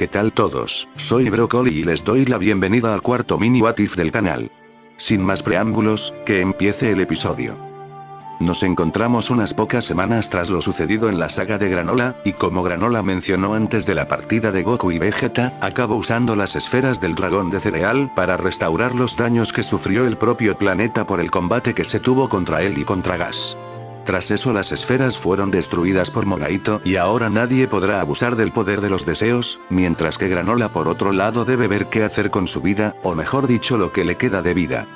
¿Qué tal todos? Soy Broccoli y les doy la bienvenida al cuarto mini What If del canal. Sin más preámbulos, que empiece el episodio. Nos encontramos unas pocas semanas tras lo sucedido en la saga de Granola, y como Granola mencionó antes de la partida de Goku y Vegeta, acabó usando las esferas del dragón de cereal para restaurar los daños que sufrió el propio planeta por el combate que se tuvo contra él y contra Gas. Tras eso las esferas fueron destruidas por Monaito y ahora nadie podrá abusar del poder de los deseos, mientras que Granola por otro lado debe ver qué hacer con su vida, o mejor dicho lo que le queda de vida.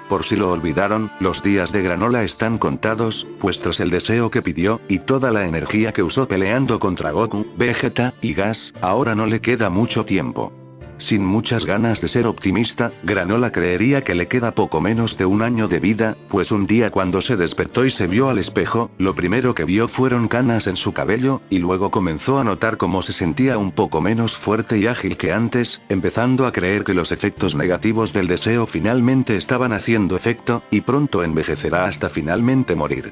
Por si lo olvidaron, los días de Granola están contados, pues tras el deseo que pidió, y toda la energía que usó peleando contra Goku, Vegeta, y Gas, ahora no le queda mucho tiempo. Sin muchas ganas de ser optimista, Granola creería que le queda poco menos de un año de vida, pues un día cuando se despertó y se vio al espejo, lo primero que vio fueron canas en su cabello, y luego comenzó a notar cómo se sentía un poco menos fuerte y ágil que antes, empezando a creer que los efectos negativos del deseo finalmente estaban haciendo efecto, y pronto envejecerá hasta finalmente morir.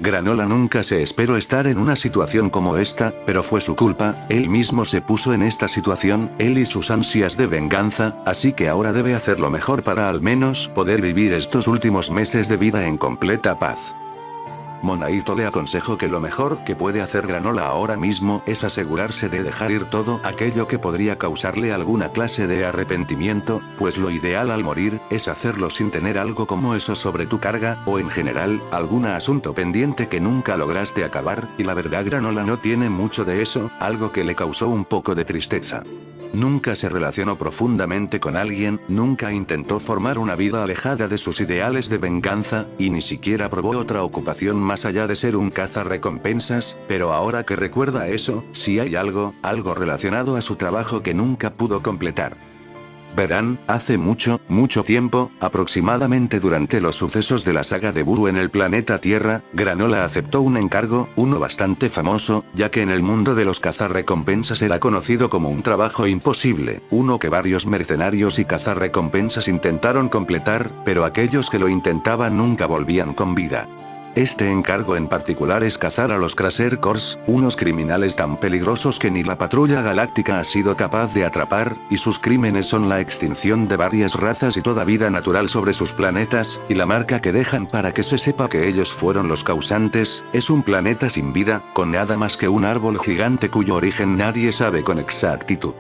Granola nunca se esperó estar en una situación como esta, pero fue su culpa, él mismo se puso en esta situación, él y sus ansias de venganza, así que ahora debe hacer lo mejor para al menos poder vivir estos últimos meses de vida en completa paz. Monaito le aconsejó que lo mejor que puede hacer Granola ahora mismo es asegurarse de dejar ir todo aquello que podría causarle alguna clase de arrepentimiento, pues lo ideal al morir es hacerlo sin tener algo como eso sobre tu carga, o en general, algún asunto pendiente que nunca lograste acabar, y la verdad Granola no tiene mucho de eso, algo que le causó un poco de tristeza. Nunca se relacionó profundamente con alguien, nunca intentó formar una vida alejada de sus ideales de venganza, y ni siquiera probó otra ocupación más allá de ser un cazarrecompensas, pero ahora que recuerda eso, sí hay algo relacionado a su trabajo que nunca pudo completar. Verán, hace mucho tiempo, aproximadamente durante los sucesos de la saga de Buu en el planeta Tierra, Granola aceptó un encargo, uno bastante famoso, ya que en el mundo de los cazarrecompensas era conocido como un trabajo imposible, uno que varios mercenarios y cazarrecompensas intentaron completar, pero aquellos que lo intentaban nunca volvían con vida. Este encargo en particular es cazar a los Craser Corps, unos criminales tan peligrosos que ni la patrulla galáctica ha sido capaz de atrapar, y sus crímenes son la extinción de varias razas y toda vida natural sobre sus planetas, y la marca que dejan para que se sepa que ellos fueron los causantes, es un planeta sin vida, con nada más que un árbol gigante cuyo origen nadie sabe con exactitud.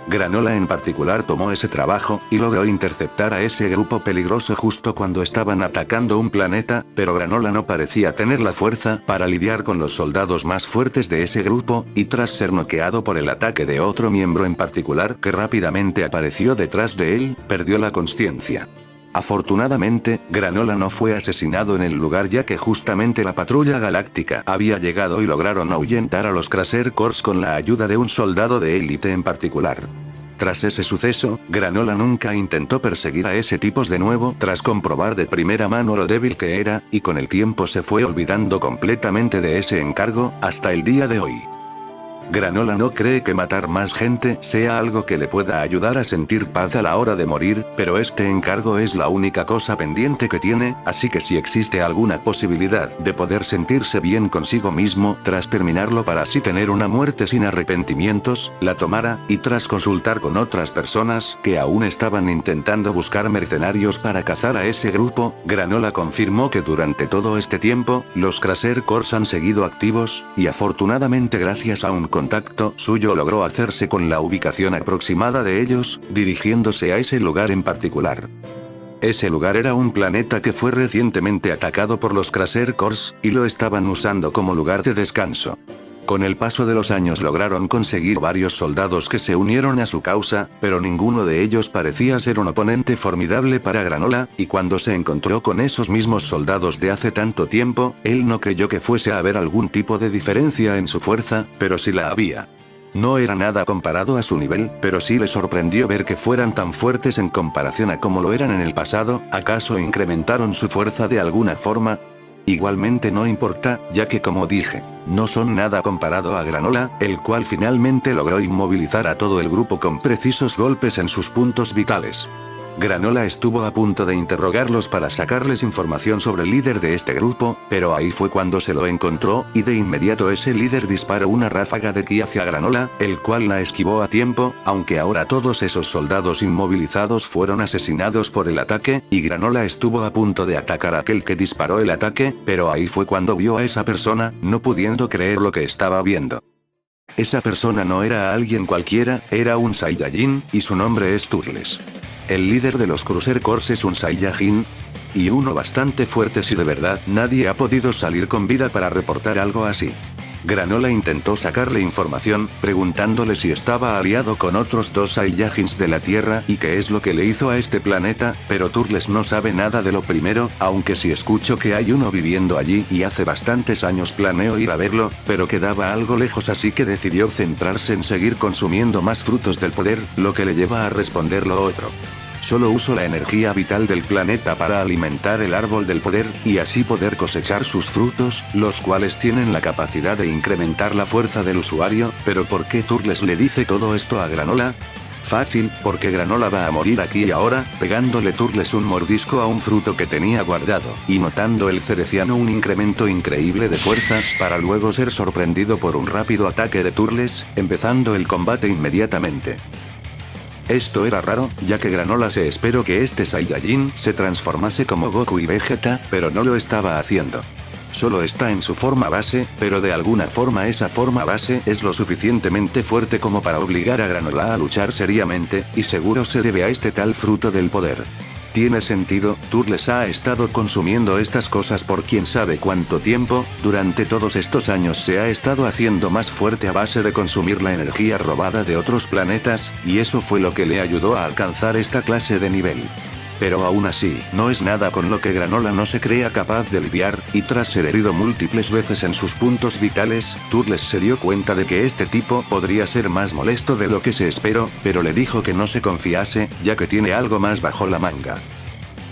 Granola en particular tomó ese trabajo, y logró interceptar a ese grupo peligroso justo cuando estaban atacando un planeta, pero Granola no parecía tener la fuerza para lidiar con los soldados más fuertes de ese grupo, y tras ser noqueado por el ataque de otro miembro en particular que rápidamente apareció detrás de él, perdió la consciencia. Afortunadamente, Granola no fue asesinado en el lugar ya que justamente la patrulla galáctica había llegado y lograron ahuyentar a los Craser Corps con la ayuda de un soldado de élite en particular. Tras ese suceso, Granola nunca intentó perseguir a ese tipos de nuevo tras comprobar de primera mano lo débil que era, y con el tiempo se fue olvidando completamente de ese encargo, hasta el día de hoy. Granola no cree que matar más gente sea algo que le pueda ayudar a sentir paz a la hora de morir, pero este encargo es la única cosa pendiente que tiene, así que si existe alguna posibilidad de poder sentirse bien consigo mismo tras terminarlo para así tener una muerte sin arrepentimientos, la tomará, y tras consultar con otras personas que aún estaban intentando buscar mercenarios para cazar a ese grupo, Granola confirmó que durante todo este tiempo, los Craser Corps han seguido activos, y afortunadamente gracias a un contacto suyo logró hacerse con la ubicación aproximada de ellos, dirigiéndose a ese lugar en particular. Ese lugar era un planeta que fue recientemente atacado por los Craser Corps, y lo estaban usando como lugar de descanso. Con el paso de los años lograron conseguir varios soldados que se unieron a su causa, pero ninguno de ellos parecía ser un oponente formidable para Granola, y cuando se encontró con esos mismos soldados de hace tanto tiempo, él no creyó que fuese a haber algún tipo de diferencia en su fuerza, pero sí la había. No era nada comparado a su nivel, pero sí le sorprendió ver que fueran tan fuertes en comparación a como lo eran en el pasado. ¿Acaso incrementaron su fuerza de alguna forma? Igualmente no importa, ya que como dije, no son nada comparado a Granola, el cual finalmente logró inmovilizar a todo el grupo con precisos golpes en sus puntos vitales. Granola estuvo a punto de interrogarlos para sacarles información sobre el líder de este grupo, pero ahí fue cuando se lo encontró, y de inmediato ese líder disparó una ráfaga de ki hacia Granola, el cual la esquivó a tiempo, aunque ahora todos esos soldados inmovilizados fueron asesinados por el ataque, y Granola estuvo a punto de atacar a aquel que disparó el ataque, pero ahí fue cuando vio a esa persona, no pudiendo creer lo que estaba viendo. Esa persona no era alguien cualquiera, era un Saiyajin, y su nombre es Turles. El líder de los Cruiser Corps es un Saiyajin, y uno bastante fuerte, si de verdad nadie ha podido salir con vida para reportar algo así. Granola intentó sacarle información, preguntándole si estaba aliado con otros dos Saiyajins de la Tierra y qué es lo que le hizo a este planeta, pero Turles no sabe nada de lo primero, aunque sí escucho que hay uno viviendo allí y hace bastantes años planeo ir a verlo, pero quedaba algo lejos, así que decidió centrarse en seguir consumiendo más frutos del poder, lo que le lleva a responder lo otro. Solo uso la energía vital del planeta para alimentar el árbol del poder, y así poder cosechar sus frutos, los cuales tienen la capacidad de incrementar la fuerza del usuario, pero ¿por qué Turles le dice todo esto a Granola? Fácil, porque Granola va a morir aquí y ahora, pegándole Turles un mordisco a un fruto que tenía guardado, y notando el cereciano un incremento increíble de fuerza, para luego ser sorprendido por un rápido ataque de Turles, empezando el combate inmediatamente. Esto era raro, ya que Granola se esperó que este Saiyajin se transformase como Goku y Vegeta, pero no lo estaba haciendo. Solo está en su forma base, pero de alguna forma esa forma base es lo suficientemente fuerte como para obligar a Granola a luchar seriamente, y seguro se debe a este tal fruto del poder. Tiene sentido, Turles ha estado consumiendo estas cosas por quién sabe cuánto tiempo, durante todos estos años se ha estado haciendo más fuerte a base de consumir la energía robada de otros planetas, y eso fue lo que le ayudó a alcanzar esta clase de nivel. Pero aún así, no es nada con lo que Granola no se crea capaz de lidiar, y tras ser herido múltiples veces en sus puntos vitales, Turles se dio cuenta de que este tipo podría ser más molesto de lo que se esperó, pero le dijo que no se confiase, ya que tiene algo más bajo la manga.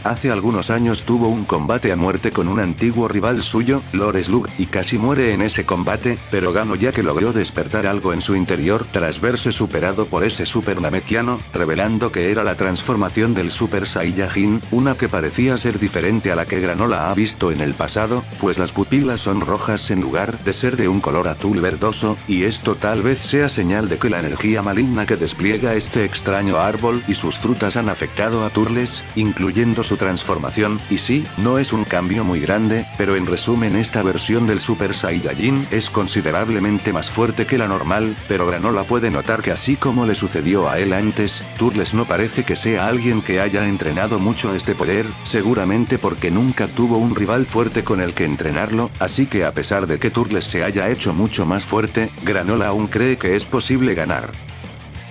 Hace algunos años tuvo un combate a muerte con un antiguo rival suyo, Lord Slug, y casi muere en ese combate, pero ganó ya que logró despertar algo en su interior tras verse superado por ese Super Namekiano, revelando que era la transformación del Super Saiyajin, una que parecía ser diferente a la que Granola ha visto en el pasado, pues las pupilas son rojas en lugar de ser de un color azul verdoso, y esto tal vez sea señal de que la energía maligna que despliega este extraño árbol y sus frutas han afectado a Turles, incluyendo su transformación, y sí, no es un cambio muy grande, pero en resumen esta versión del Super Saiyajin es considerablemente más fuerte que la normal, pero Granola puede notar que así como le sucedió a él antes, Turles no parece que sea alguien que haya entrenado mucho este poder, seguramente porque nunca tuvo un rival fuerte con el que entrenarlo, así que a pesar de que Turles se haya hecho mucho más fuerte, Granola aún cree que es posible ganar.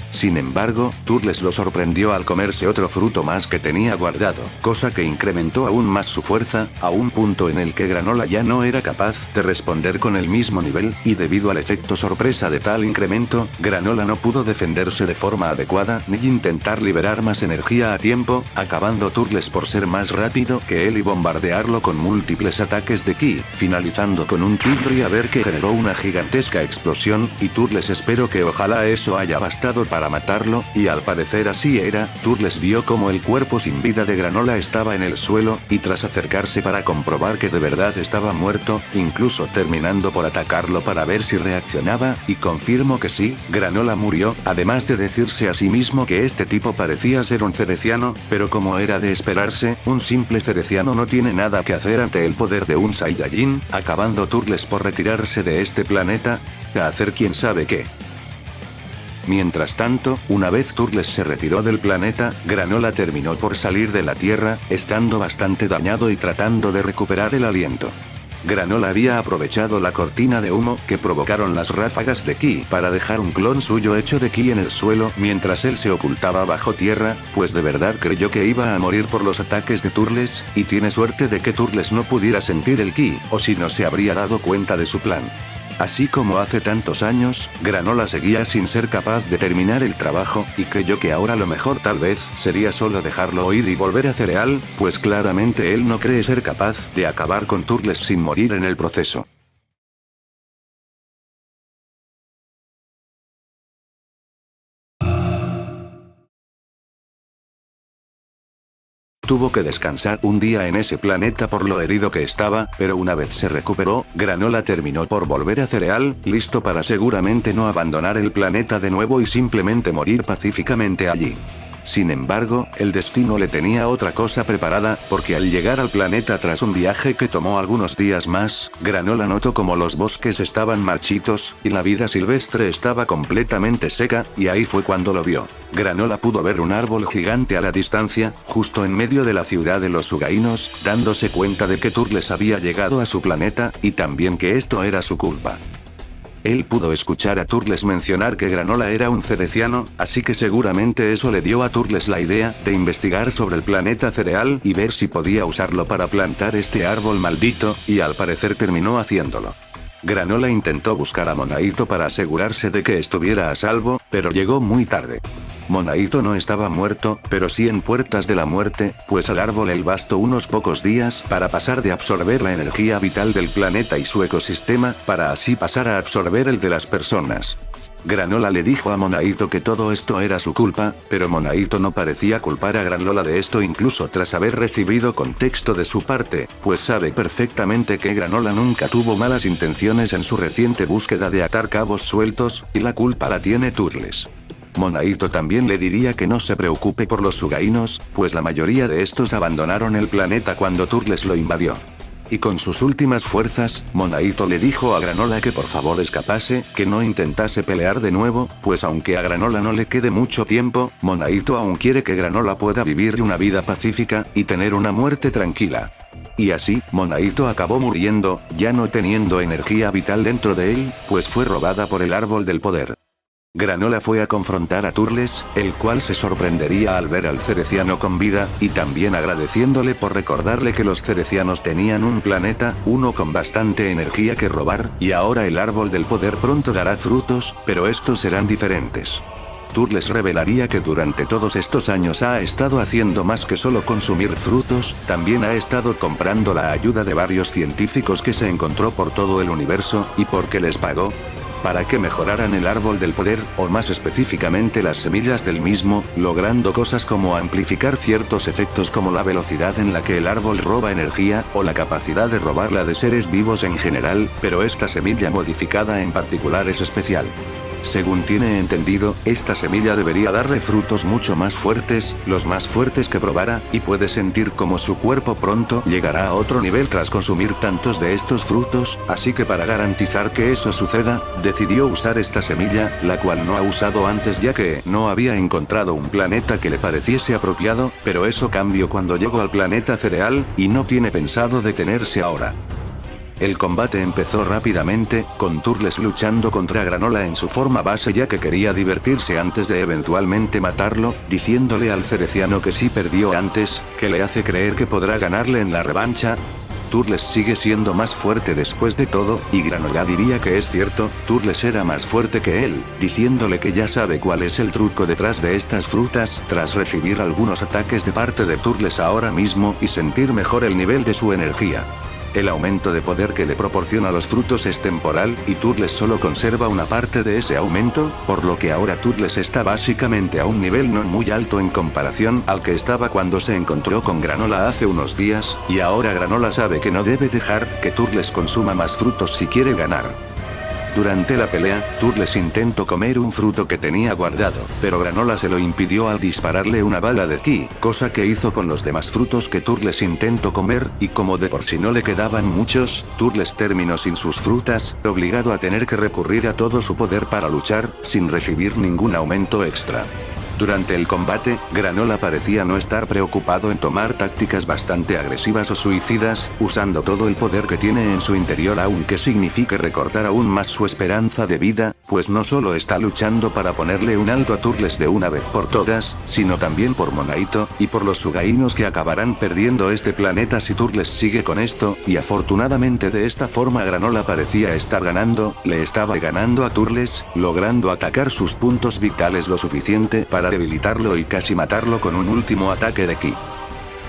Sin embargo, Turles lo sorprendió al comerse otro fruto más que tenía guardado, cosa que incrementó aún más su fuerza, a un punto en el que Granola ya no era capaz de responder con el mismo nivel, y debido al efecto sorpresa de tal incremento, Granola no pudo defenderse de forma adecuada ni intentar liberar más energía a tiempo, acabando Turles por ser más rápido que él y bombardearlo con múltiples ataques de ki, finalizando con un Kid a ver que generó una gigantesca explosión, y Turles espero que ojalá eso haya bastado para matarlo, y al parecer así era. Turles vio como el cuerpo sin vida de Granola estaba en el suelo, y tras acercarse para comprobar que de verdad estaba muerto, incluso terminando por atacarlo para ver si reaccionaba, y confirmó que sí, Granola murió, además de decirse a sí mismo que este tipo parecía ser un cereciano, pero como era de esperarse, un simple cereciano no tiene nada que hacer ante el poder de un Saiyajin, acabando Turles por retirarse de este planeta, a hacer quién sabe qué. Mientras tanto, una vez Turles se retiró del planeta, Granola terminó por salir de la Tierra, estando bastante dañado y tratando de recuperar el aliento. Granola había aprovechado la cortina de humo que provocaron las ráfagas de ki para dejar un clon suyo hecho de ki en el suelo mientras él se ocultaba bajo tierra, pues de verdad creyó que iba a morir por los ataques de Turles, y tiene suerte de que Turles no pudiera sentir el ki, o si no se habría dado cuenta de su plan. Así como hace tantos años, Granola seguía sin ser capaz de terminar el trabajo, y creyó que ahora lo mejor tal vez sería solo dejarlo ir y volver a Cereal, pues claramente él no cree ser capaz de acabar con Turles sin morir en el proceso. Tuvo que descansar un día en ese planeta por lo herido que estaba, pero una vez se recuperó, Granola terminó por volver a Cereal, listo para seguramente no abandonar el planeta de nuevo y simplemente morir pacíficamente allí. Sin embargo, el destino le tenía otra cosa preparada, porque al llegar al planeta tras un viaje que tomó algunos días más, Granola notó como los bosques estaban marchitos, y la vida silvestre estaba completamente seca, y ahí fue cuando lo vio. Granola pudo ver un árbol gigante a la distancia, justo en medio de la ciudad de los Sugainos, dándose cuenta de que Turles había llegado a su planeta, y también que esto era su culpa. Él pudo escuchar a Turles mencionar que Granola era un cereciano, así que seguramente eso le dio a Turles la idea de investigar sobre el planeta Cereal y ver si podía usarlo para plantar este árbol maldito, y al parecer terminó haciéndolo. Granola intentó buscar a Monaito para asegurarse de que estuviera a salvo, pero llegó muy tarde. Monaito no estaba muerto, pero sí en puertas de la muerte, pues al árbol le bastó unos pocos días para pasar de absorber la energía vital del planeta y su ecosistema, para así pasar a absorber el de las personas. Granola le dijo a Monaito que todo esto era su culpa, pero Monaito no parecía culpar a Granola de esto incluso tras haber recibido contexto de su parte, pues sabe perfectamente que Granola nunca tuvo malas intenciones en su reciente búsqueda de atar cabos sueltos, y la culpa la tiene Turles. Monaito también le diría que no se preocupe por los Sugainos, pues la mayoría de estos abandonaron el planeta cuando Turles lo invadió. Y con sus últimas fuerzas, Monaito le dijo a Granola que por favor escapase, que no intentase pelear de nuevo, pues aunque a Granola no le quede mucho tiempo, Monaito aún quiere que Granola pueda vivir una vida pacífica, y tener una muerte tranquila. Y así, Monaito acabó muriendo, ya no teniendo energía vital dentro de él, pues fue robada por el árbol del poder. Granola fue a confrontar a Turles, el cual se sorprendería al ver al cereciano con vida, y también agradeciéndole por recordarle que los cerecianos tenían un planeta, uno con bastante energía que robar, y ahora el árbol del poder pronto dará frutos, pero estos serán diferentes. Turles revelaría que durante todos estos años ha estado haciendo más que solo consumir frutos, también ha estado comprando la ayuda de varios científicos que se encontró por todo el universo, y porque les pagó para que mejoraran el árbol del poder, o más específicamente las semillas del mismo, logrando cosas como amplificar ciertos efectos como la velocidad en la que el árbol roba energía, o la capacidad de robarla de seres vivos en general, pero esta semilla modificada en particular es especial. Según tiene entendido, esta semilla debería darle frutos mucho más fuertes, los más fuertes que probara, y puede sentir como su cuerpo pronto llegará a otro nivel tras consumir tantos de estos frutos, así que para garantizar que eso suceda, decidió usar esta semilla, la cual no ha usado antes ya que no había encontrado un planeta que le pareciese apropiado, pero eso cambió cuando llegó al planeta Cereal, y no tiene pensado detenerse ahora. El combate empezó rápidamente, con Turles luchando contra Granola en su forma base ya que quería divertirse antes de eventualmente matarlo, diciéndole al cereciano que si perdió antes, que le hace creer que podrá ganarle en la revancha. Turles sigue siendo más fuerte después de todo, y Granola diría que es cierto, Turles era más fuerte que él, diciéndole que ya sabe cuál es el truco detrás de estas frutas, tras recibir algunos ataques de parte de Turles ahora mismo y sentir mejor el nivel de su energía. El aumento de poder que le proporciona los frutos es temporal, y Turles solo conserva una parte de ese aumento, por lo que ahora Turles está básicamente a un nivel no muy alto en comparación al que estaba cuando se encontró con Granola hace unos días, y ahora Granola sabe que no debe dejar que Turles consuma más frutos si quiere ganar. Durante la pelea, Turles intentó comer un fruto que tenía guardado, pero Granola se lo impidió al dispararle una bala de ki, cosa que hizo con los demás frutos que Turles intentó comer, y como de por sí no le quedaban muchos, Turles terminó sin sus frutas, obligado a tener que recurrir a todo su poder para luchar, sin recibir ningún aumento extra. Durante el combate, Granola parecía no estar preocupado en tomar tácticas bastante agresivas o suicidas, usando todo el poder que tiene en su interior aunque signifique recortar aún más su esperanza de vida, pues no solo está luchando para ponerle un alto a Turles de una vez por todas, sino también por Monaito, y por los Sugainos que acabarán perdiendo este planeta si Turles sigue con esto, y afortunadamente de esta forma Granola parecía estar ganando, le estaba ganando a Turles, logrando atacar sus puntos vitales lo suficiente para debilitarlo y casi matarlo con un último ataque de ki.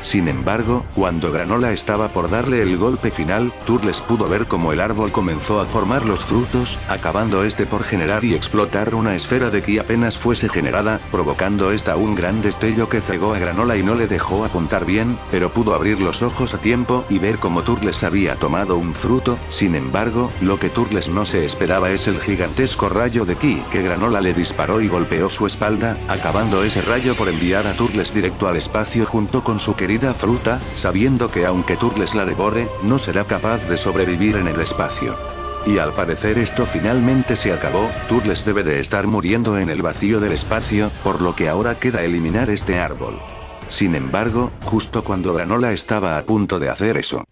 Sin embargo, cuando Granola estaba por darle el golpe final, Turles pudo ver cómo el árbol comenzó a formar los frutos, acabando por generar y explotar una esfera de ki apenas fuese generada, provocando un gran destello que cegó a Granola y no le dejó apuntar bien, pero pudo abrir los ojos a tiempo y ver cómo Turles había tomado un fruto. Sin embargo, lo que Turles no se esperaba es el gigantesco rayo de ki que Granola le disparó y golpeó su espalda, acabando ese rayo por enviar a Turles directo al espacio junto con su querida fruta, sabiendo que aunque Turles la devore, no será capaz de sobrevivir en el espacio. Y al parecer esto finalmente se acabó, Turles debe de estar muriendo en el vacío del espacio, por lo que ahora queda eliminar este árbol. Sin embargo, justo cuando Granola estaba a punto de hacer eso,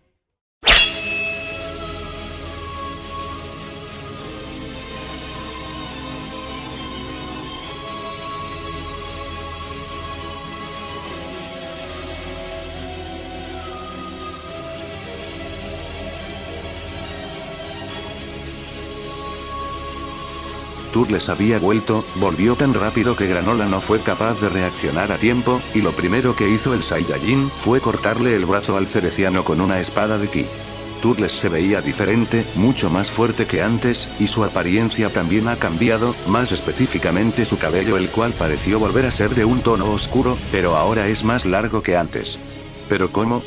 Turles había volvió tan rápido que Granola no fue capaz de reaccionar a tiempo, y lo primero que hizo el Saiyajin fue cortarle el brazo al cereciano con una espada de ki. Turles se veía diferente, mucho más fuerte que antes, y su apariencia también ha cambiado, más específicamente su cabello, el cual pareció volver a ser de un tono oscuro, pero ahora es más largo que antes. ¿Pero cómo?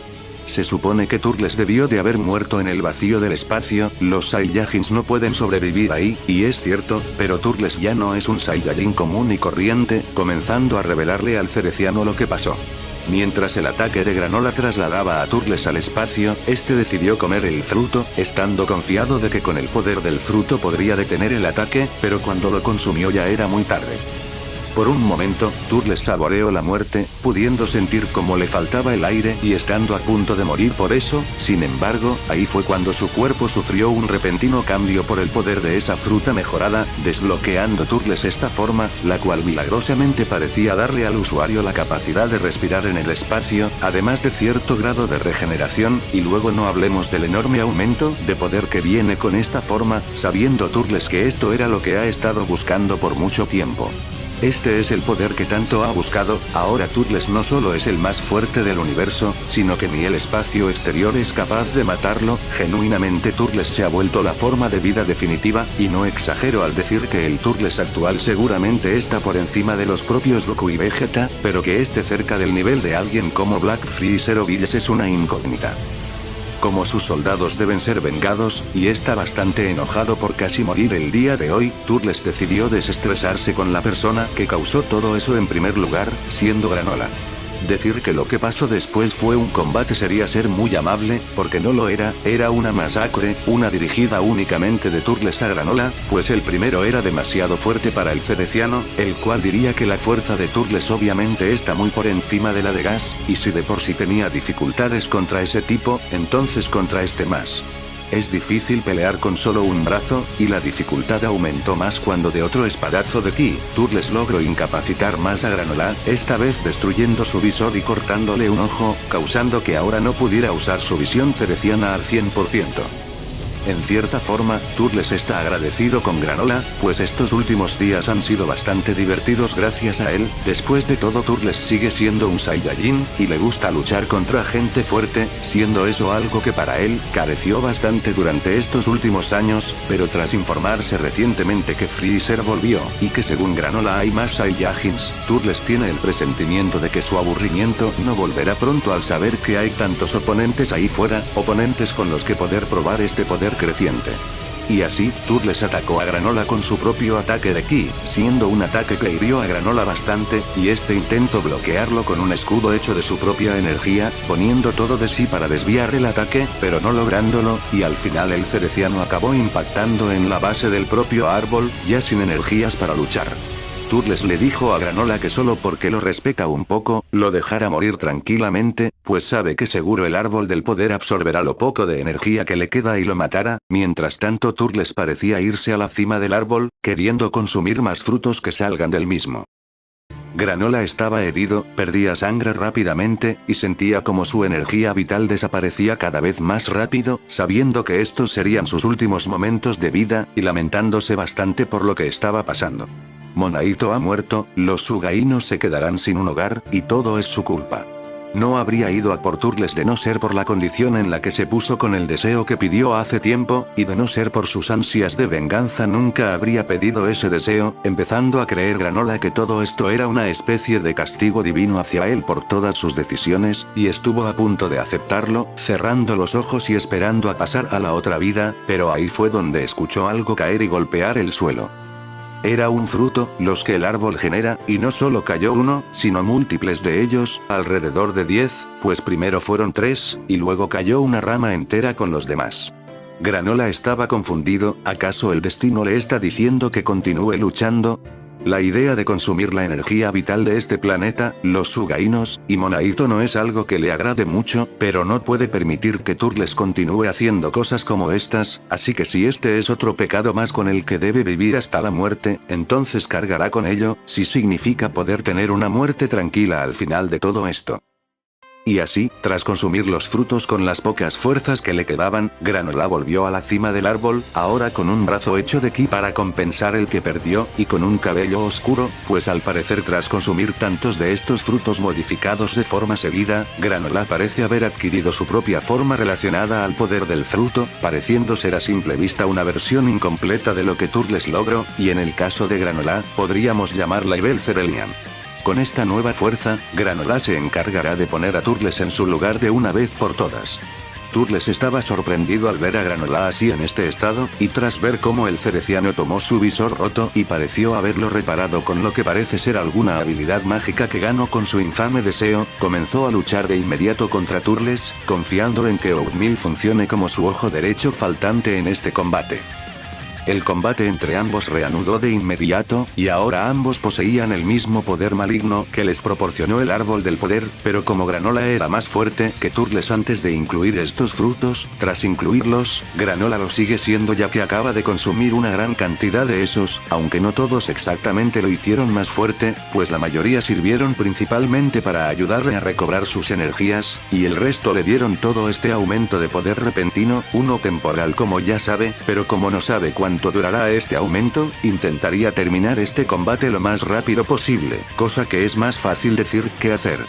Se supone que Turles debió de haber muerto en el vacío del espacio, los Saiyajins no pueden sobrevivir ahí, y es cierto, pero Turles ya no es un Saiyajin común y corriente, comenzando a revelarle al cereciano lo que pasó. Mientras el ataque de Granola trasladaba a Turles al espacio, decidió comer el fruto, estando confiado de que con el poder del fruto podría detener el ataque, pero cuando lo consumió ya era muy tarde. Por un momento, Turles saboreó la muerte, pudiendo sentir cómo le faltaba el aire y estando a punto de morir por eso. Sin embargo, ahí fue cuando su cuerpo sufrió un repentino cambio por el poder de esa fruta mejorada, desbloqueando Turles esta forma, la cual milagrosamente parecía darle al usuario la capacidad de respirar en el espacio, además de cierto grado de regeneración, y luego no hablemos del enorme aumento de poder que viene con esta forma, sabiendo Turles que esto era lo que ha estado buscando por mucho tiempo. Este es el poder que tanto ha buscado. Ahora Turles no solo es el más fuerte del universo, sino que ni el espacio exterior es capaz de matarlo. Genuinamente Turles se ha vuelto la forma de vida definitiva, y no exagero al decir que el Turles actual seguramente está por encima de los propios Goku y Vegeta, pero que esté cerca del nivel de alguien como Black Freezer o Bills es una incógnita. Como sus soldados deben ser vengados, y está bastante enojado por casi morir el día de hoy, Turles decidió desestresarse con la persona que causó todo eso en primer lugar, siendo Granola. Decir que lo que pasó después fue un combate sería ser muy amable, porque no lo era una masacre, una dirigida únicamente de Turles a Granola, pues el primero era demasiado fuerte para el cereciano, el cual diría que la fuerza de Turles obviamente está muy por encima de la de Gas, y si de por sí tenía dificultades contra ese tipo, entonces contra este más. Es difícil pelear con solo un brazo, y la dificultad aumentó más cuando de otro espadazo de ki, Turles logró incapacitar más a Granola, esta vez destruyendo su visor y cortándole un ojo, causando que ahora no pudiera usar su visión cereciana al 100%. En cierta forma, Turles está agradecido con Granola, pues estos últimos días han sido bastante divertidos gracias a él. Después de todo, Turles sigue siendo un Saiyajin, y le gusta luchar contra gente fuerte, siendo eso algo que para él careció bastante durante estos últimos años, pero tras informarse recientemente que Freezer volvió, y que según Granola hay más Saiyajins, Turles tiene el presentimiento de que su aburrimiento no volverá pronto al saber que hay tantos oponentes ahí fuera, oponentes con los que poder probar este poder creciente. Y así, Turles atacó a Granola con su propio ataque de ki, siendo un ataque que hirió a Granola bastante, y intentó bloquearlo con un escudo hecho de su propia energía, poniendo todo de sí para desviar el ataque, pero no lográndolo, y al final el cereciano acabó impactando en la base del propio árbol, ya sin energías para luchar. Turles le dijo a Granola que solo porque lo respeta un poco, lo dejara morir tranquilamente, pues sabe que seguro el árbol del poder absorberá lo poco de energía que le queda y lo matará. Mientras tanto Turles parecía irse a la cima del árbol, queriendo consumir más frutos que salgan del mismo. Granola estaba herido, perdía sangre rápidamente, y sentía como su energía vital desaparecía cada vez más rápido, sabiendo que estos serían sus últimos momentos de vida, y lamentándose bastante por lo que estaba pasando. Monaito ha muerto, los Sugainos se quedarán sin un hogar, y todo es su culpa. No habría ido a por Turles de no ser por la condición en la que se puso con el deseo que pidió hace tiempo, y de no ser por sus ansias de venganza nunca habría pedido ese deseo, empezando a creer Granola que todo esto era una especie de castigo divino hacia él por todas sus decisiones, y estuvo a punto de aceptarlo, cerrando los ojos y esperando a pasar a la otra vida, pero ahí fue donde escuchó algo caer y golpear el suelo. Era un fruto, los que el árbol genera, y no solo cayó uno, sino múltiples de ellos, alrededor de 10, pues primero fueron 3, y luego cayó una rama entera con los demás. Granola estaba confundido, ¿acaso el destino le está diciendo que continúe luchando? La idea de consumir la energía vital de este planeta, los Sugainos, y Monaito no es algo que le agrade mucho, pero no puede permitir que Turles continúe haciendo cosas como estas, así que si este es otro pecado más con el que debe vivir hasta la muerte, entonces cargará con ello, si significa poder tener una muerte tranquila al final de todo esto. Y así, tras consumir los frutos con las pocas fuerzas que le quedaban, Granola volvió a la cima del árbol, ahora con un brazo hecho de ki para compensar el que perdió, y con un cabello oscuro, pues al parecer tras consumir tantos de estos frutos modificados de forma seguida, Granola parece haber adquirido su propia forma relacionada al poder del fruto, pareciendo ser a simple vista una versión incompleta de lo que Turles logró, y en el caso de Granola, podríamos llamarla Ibel Cerelian. Con esta nueva fuerza, Granola se encargará de poner a Turles en su lugar de una vez por todas. Turles estaba sorprendido al ver a Granola así en este estado, y tras ver cómo el cereciano tomó su visor roto y pareció haberlo reparado con lo que parece ser alguna habilidad mágica que ganó con su infame deseo, comenzó a luchar de inmediato contra Turles, confiando en que Oatmeal funcione como su ojo derecho faltante en este combate. El combate entre ambos reanudó de inmediato, y ahora ambos poseían el mismo poder maligno que les proporcionó el árbol del poder, pero como Granola era más fuerte que Turles antes de incluir estos frutos, tras incluirlos, Granola lo sigue siendo ya que acaba de consumir una gran cantidad de esos, aunque no todos exactamente lo hicieron más fuerte, pues la mayoría sirvieron principalmente para ayudarle a recobrar sus energías, y el resto le dieron todo este aumento de poder repentino, uno temporal como ya sabe, pero como no sabe cuánto durará este aumento, intentaría terminar este combate lo más rápido posible, cosa que es más fácil decir que hacer.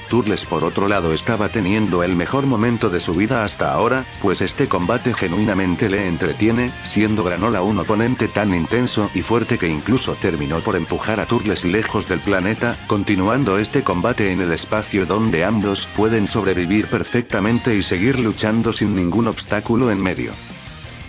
Turles por otro lado estaba teniendo el mejor momento de su vida hasta ahora, pues este combate genuinamente le entretiene, siendo Granola un oponente tan intenso y fuerte que incluso terminó por empujar a Turles lejos del planeta, continuando este combate en el espacio donde ambos pueden sobrevivir perfectamente y seguir luchando sin ningún obstáculo en medio.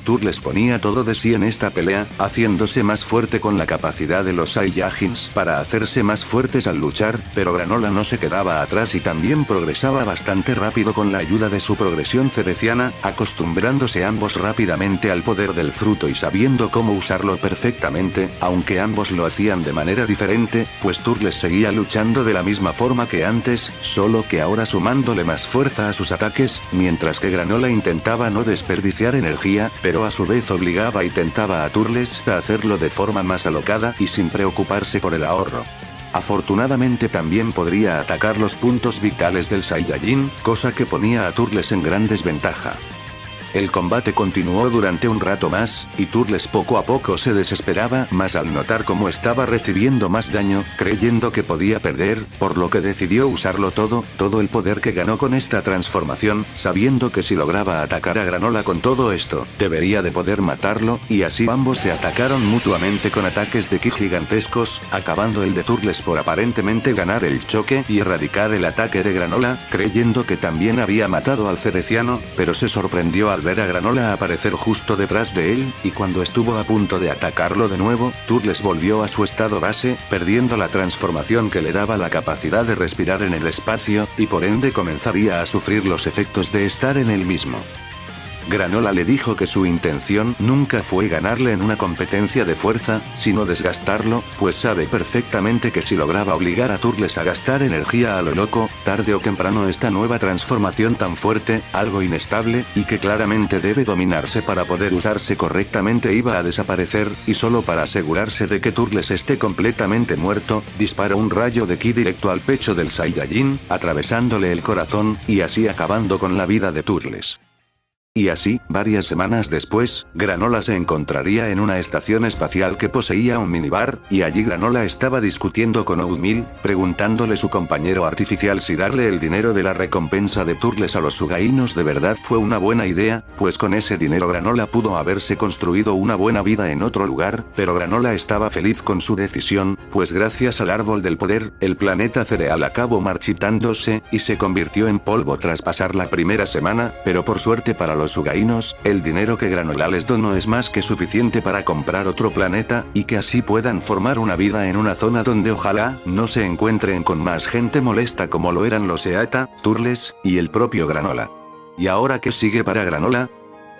Turles ponía todo de sí en esta pelea, haciéndose más fuerte con la capacidad de los Saiyajins para hacerse más fuertes al luchar, pero Granola no se quedaba atrás y también progresaba bastante rápido con la ayuda de su progresión cereciana, acostumbrándose ambos rápidamente al poder del fruto y sabiendo cómo usarlo perfectamente, aunque ambos lo hacían de manera diferente, pues Turles seguía luchando de la misma forma que antes, solo que ahora sumándole más fuerza a sus ataques, mientras que Granola intentaba no desperdiciar energía, pero a su vez obligaba y tentaba a Turles a hacerlo de forma más alocada y sin preocuparse por el ahorro. Afortunadamente también podría atacar los puntos vitales del Saiyajin, cosa que ponía a Turles en gran desventaja. El combate continuó durante un rato más, y Turles poco a poco se desesperaba más al notar cómo estaba recibiendo más daño, creyendo que podía perder, por lo que decidió usarlo todo el poder que ganó con esta transformación, sabiendo que si lograba atacar a Granola con todo esto, debería de poder matarlo, y así ambos se atacaron mutuamente con ataques de ki gigantescos, acabando el de Turles por aparentemente ganar el choque y erradicar el ataque de Granola, creyendo que también había matado al cereciano, pero se sorprendió al ver a Granola aparecer justo detrás de él, y cuando estuvo a punto de atacarlo de nuevo, Turles volvió a su estado base, perdiendo la transformación que le daba la capacidad de respirar en el espacio, y por ende comenzaría a sufrir los efectos de estar en el mismo. Granola le dijo que su intención nunca fue ganarle en una competencia de fuerza, sino desgastarlo, pues sabe perfectamente que si lograba obligar a Turles a gastar energía a lo loco, tarde o temprano esta nueva transformación tan fuerte, algo inestable, y que claramente debe dominarse para poder usarse correctamente iba a desaparecer, y solo para asegurarse de que Turles esté completamente muerto, dispara un rayo de ki directo al pecho del Saiyajin, atravesándole el corazón, y así acabando con la vida de Turles. Y así, varias semanas después, Granola se encontraría en una estación espacial que poseía un minibar, y allí Granola estaba discutiendo con Oatmeal, preguntándole su compañero artificial si darle el dinero de la recompensa de Turles a los Sugainos de verdad fue una buena idea, pues con ese dinero Granola pudo haberse construido una buena vida en otro lugar, pero Granola estaba feliz con su decisión, pues gracias al árbol del poder, el planeta cereal acabó marchitándose, y se convirtió en polvo tras pasar la primera semana, pero por suerte para los Sugainos, el dinero que Granola les donó es más que suficiente para comprar otro planeta, y que así puedan formar una vida en una zona donde ojalá no se encuentren con más gente molesta como lo eran los Eata, Turles, y el propio Granola. ¿Y ahora qué sigue para Granola?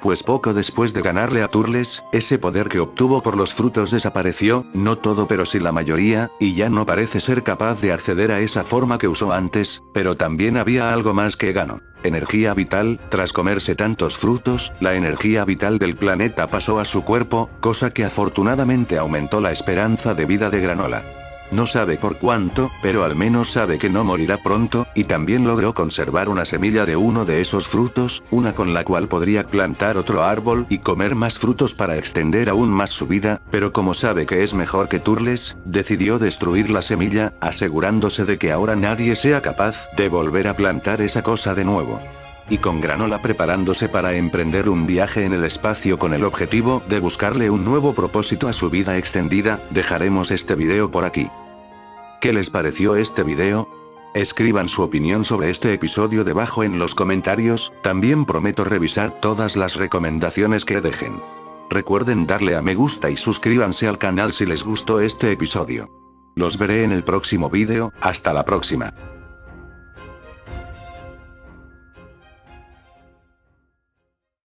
Pues poco después de ganarle a Turles, ese poder que obtuvo por los frutos desapareció, no todo pero sí la mayoría, y ya no parece ser capaz de acceder a esa forma que usó antes, pero también había algo más que ganó. Energía vital. Tras comerse tantos frutos, la energía vital del planeta pasó a su cuerpo, cosa que afortunadamente aumentó la esperanza de vida de Granola. No sabe por cuánto, pero al menos sabe que no morirá pronto, y también logró conservar una semilla de uno de esos frutos, una con la cual podría plantar otro árbol y comer más frutos para extender aún más su vida, pero como sabe que es mejor que Turles, decidió destruir la semilla, asegurándose de que ahora nadie sea capaz de volver a plantar esa cosa de nuevo. Y con Granola preparándose para emprender un viaje en el espacio con el objetivo de buscarle un nuevo propósito a su vida extendida, dejaremos este video por aquí. ¿Qué les pareció este video? Escriban su opinión sobre este episodio debajo en los comentarios, también prometo revisar todas las recomendaciones que dejen. Recuerden darle a me gusta y suscríbanse al canal si les gustó este episodio. Los veré en el próximo video, hasta la próxima.